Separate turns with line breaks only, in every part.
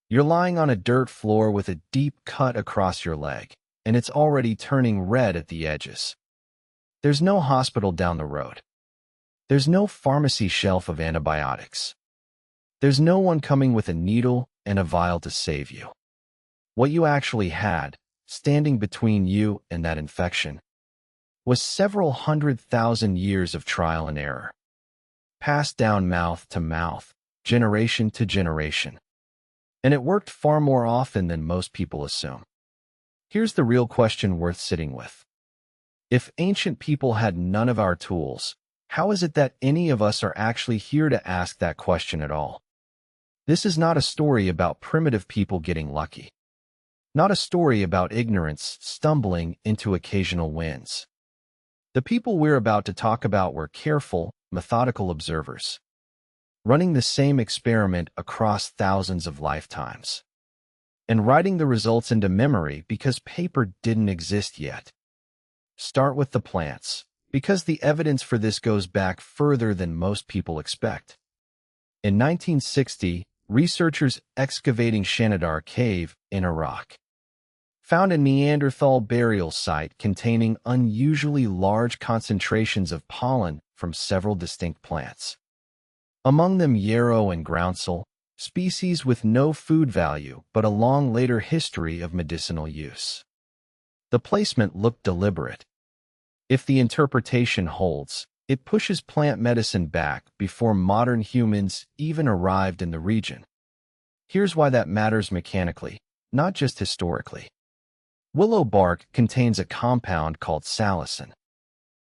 You're lying on a dirt floor with a deep cut across your leg, and it's already turning red at the edges. There's no hospital down the road. There's no pharmacy shelf of antibiotics. There's no one coming with a needle and a vial to save you. What you actually had, standing between you and that infection, was several 100,000 years of trial and error, passed down mouth to mouth, generation to generation. And it worked far more often than most people assume. Here's the real question worth sitting with. If ancient people had none of our tools, how is it that any of us are actually here to ask that question at all? This is not a story about primitive people getting lucky. Not a story about ignorance stumbling into occasional wins. The people we're about to talk about were careful, methodical observers, running the same experiment across thousands of lifetimes, and writing the results into memory because paper didn't exist yet. Start with the plants, because the evidence for this goes back further than most people expect. In 1960, researchers excavating Shanidar Cave in Iraq found a Neanderthal burial site containing unusually large concentrations of pollen from several distinct plants. Among them yarrow and groundsel, species with no food value but a long later history of medicinal use. The placement looked deliberate. If the interpretation holds, it pushes plant medicine back before modern humans even arrived in the region. Here's why that matters mechanically, not just historically. Willow bark contains a compound called salicin,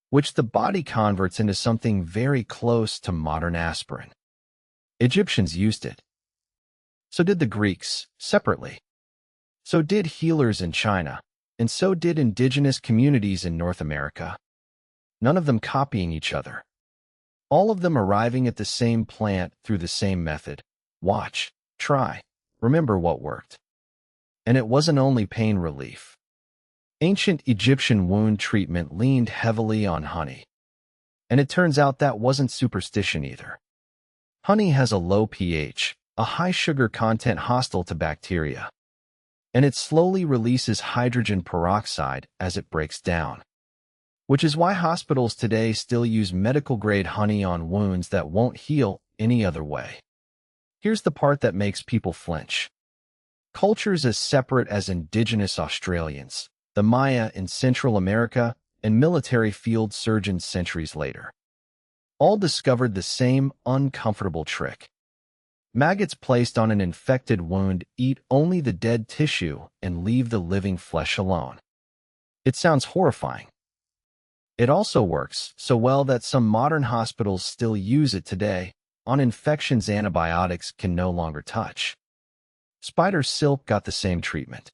which the body converts into something very close to modern aspirin. Egyptians used it. So did the Greeks, separately. So did healers in China, and so did indigenous communities in North America. None of them copying each other. All of them arriving at the same plant through the same method. Watch, try, remember what worked. And it wasn't only pain relief. Ancient Egyptian wound treatment leaned heavily on honey. And it turns out that wasn't superstition either. Honey has a low pH, a high sugar content hostile to bacteria, and it slowly releases hydrogen peroxide as it breaks down, which is why hospitals today still use medical-grade honey on wounds that won't heal any other way. Here's the part that makes people flinch. Cultures as separate as indigenous Australians, the Maya in Central America, and military field surgeons centuries later all discovered the same uncomfortable trick. Maggots placed on an infected wound eat only the dead tissue and leave the living flesh alone. It sounds horrifying. It also works so well that some modern hospitals still use it today on infections antibiotics can no longer touch. Spider silk got the same treatment.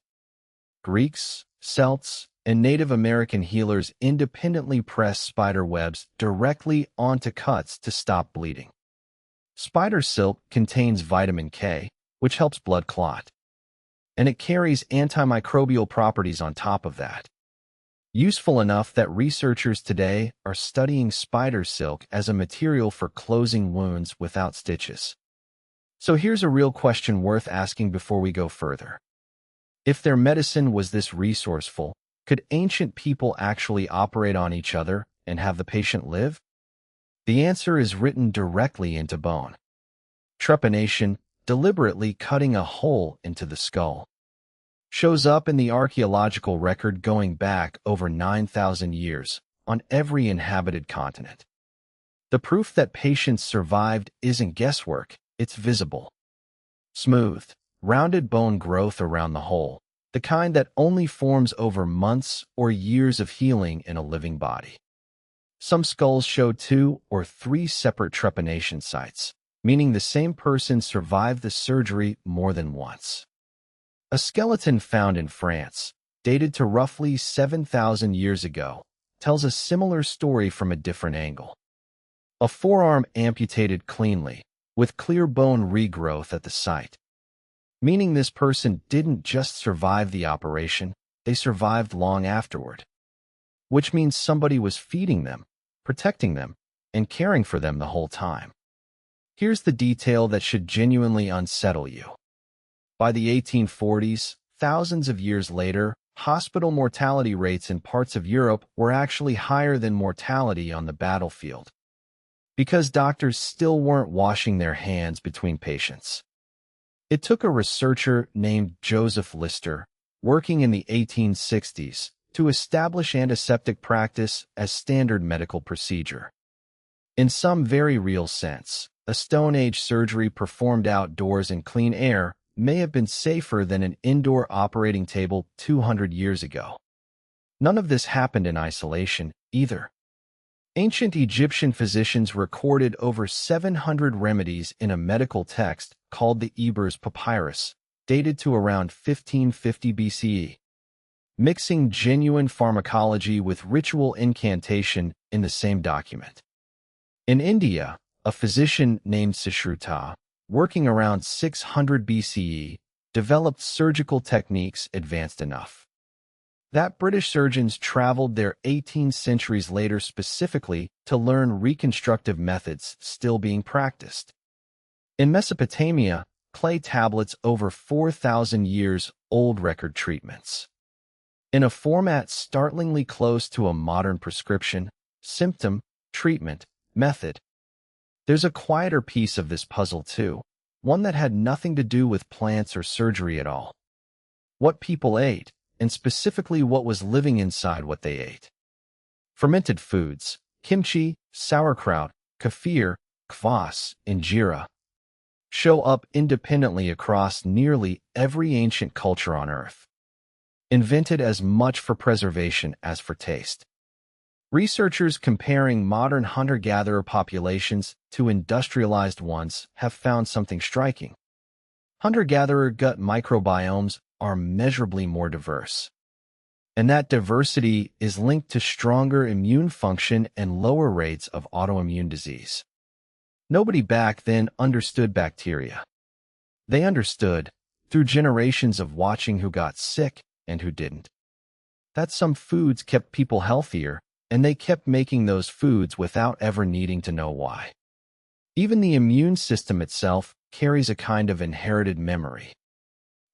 Greeks, Celts, and Native American healers independently pressed spider webs directly onto cuts to stop bleeding. Spider silk contains vitamin K, which helps blood clot, and it carries antimicrobial properties on top of that. Useful enough that researchers today are studying spider silk as a material for closing wounds without stitches. So here's a real question worth asking before we go further. If their medicine was this resourceful, could ancient people actually operate on each other and have the patient live? The answer is written directly into bone. Trepanation, deliberately cutting a hole into the skull, shows up in the archaeological record going back over 9,000 years on every inhabited continent. The proof that patients survived isn't guesswork, it's visible. Smooth, rounded bone growth around the hole, the kind that only forms over months or years of healing in a living body. Some skulls show 2 or 3 separate trepanation sites, meaning the same person survived the surgery more than once. A skeleton found in France, dated to roughly 7,000 years ago, tells a similar story from a different angle. A forearm amputated cleanly, with clear bone regrowth at the site, meaning this person didn't just survive the operation, they survived long afterward. Which means somebody was feeding them, protecting them, and caring for them the whole time. Here's the detail that should genuinely unsettle you. By the 1840s, thousands of years later, hospital mortality rates in parts of Europe were actually higher than mortality on the battlefield, because doctors still weren't washing their hands between patients. It took a researcher named Joseph Lister, working in the 1860s, to establish antiseptic practice as standard medical procedure. In some very real sense, a Stone Age surgery performed outdoors in clean air may have been safer than an indoor operating table 200 years ago. None of this happened in isolation, either. Ancient Egyptian physicians recorded over 700 remedies in a medical text called the Ebers Papyrus, dated to around 1550 BCE, mixing genuine pharmacology with ritual incantation in the same document. In India, a physician named Sushruta, working around 600 BCE, developed surgical techniques advanced enough that British surgeons traveled there 18 centuries later specifically to learn reconstructive methods still being practiced. In Mesopotamia, clay tablets over 4,000 years old record treatments. In a format startlingly close to a modern prescription, symptom, treatment, method. There's a quieter piece of this puzzle too, one that had nothing to do with plants or surgery at all. What people ate, and specifically what was living inside what they ate. Fermented foods, kimchi, sauerkraut, kefir, kvass, injera, show up independently across nearly every ancient culture on Earth, invented as much for preservation as for taste. Researchers comparing modern hunter-gatherer populations to industrialized ones have found something striking. Hunter-gatherer gut microbiomes are measurably more diverse, and that diversity is linked to stronger immune function and lower rates of autoimmune disease. Nobody back then understood bacteria. They understood, through generations of watching who got sick and who didn't, that some foods kept people healthier, and they kept making those foods without ever needing to know why. Even the immune system itself carries a kind of inherited memory.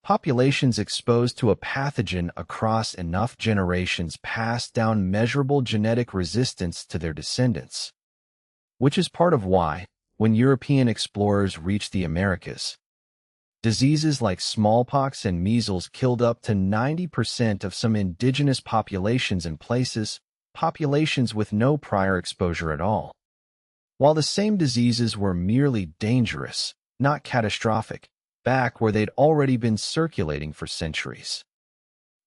Populations exposed to a pathogen across enough generations pass down measurable genetic resistance to their descendants, which is part of why, when European explorers reached the Americas, diseases like smallpox and measles killed up to 90% of some indigenous populations in populations with no prior exposure at all. While the same diseases were merely dangerous, not catastrophic, back where they'd already been circulating for centuries.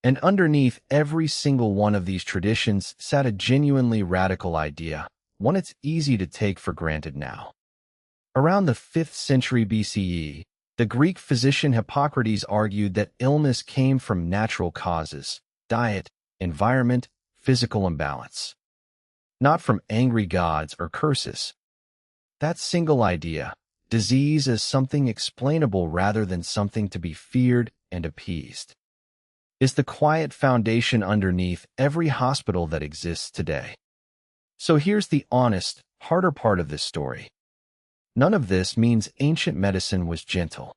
And underneath every single one of these traditions sat a genuinely radical idea, one it's easy to take for granted now. Around the 5th century BCE, the Greek physician Hippocrates argued that illness came from natural causes, diet, environment, physical imbalance, not from angry gods or curses. That single idea, disease as something explainable rather than something to be feared and appeased, is the quiet foundation underneath every hospital that exists today. So here's the honest, harder part of this story. None of this means ancient medicine was gentle.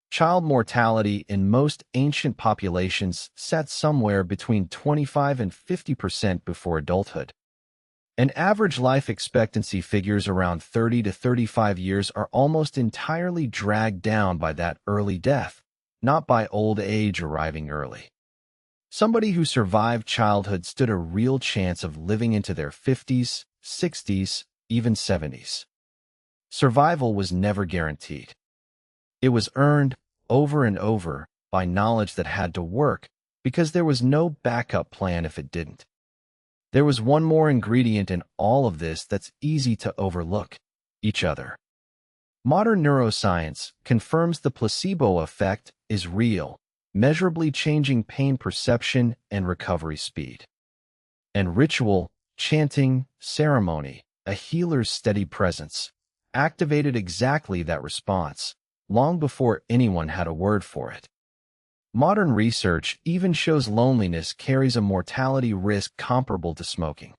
Child mortality in most ancient populations sat somewhere between 25 and 50% before adulthood. And average life expectancy figures around 30 to 35 years are almost entirely dragged down by that early death, not by old age arriving early. Somebody who survived childhood stood a real chance of living into their 50s, 60s, even 70s. Survival was never guaranteed. It was earned, over and over, by knowledge that had to work, because there was no backup plan if it didn't. There was one more ingredient in all of this that's easy to overlook: each other. Modern neuroscience confirms the placebo effect is real, measurably changing pain perception and recovery speed. And ritual, chanting, ceremony, a healer's steady presence, activated exactly that response, long before anyone had a word for it. Modern research even shows loneliness carries a mortality risk comparable to smoking.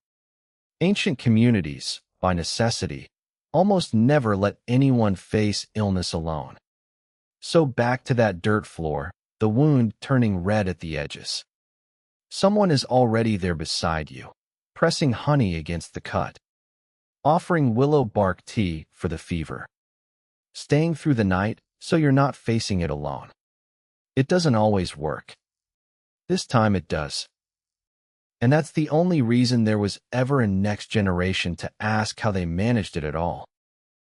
Ancient communities, by necessity, almost never let anyone face illness alone. So back to that dirt floor, the wound turning red at the edges. Someone is already there beside you, pressing honey against the cut, offering willow bark tea for the fever, staying through the night so you're not facing it alone. It doesn't always work. This time it does. And that's the only reason there was ever a next generation to ask how they managed it at all.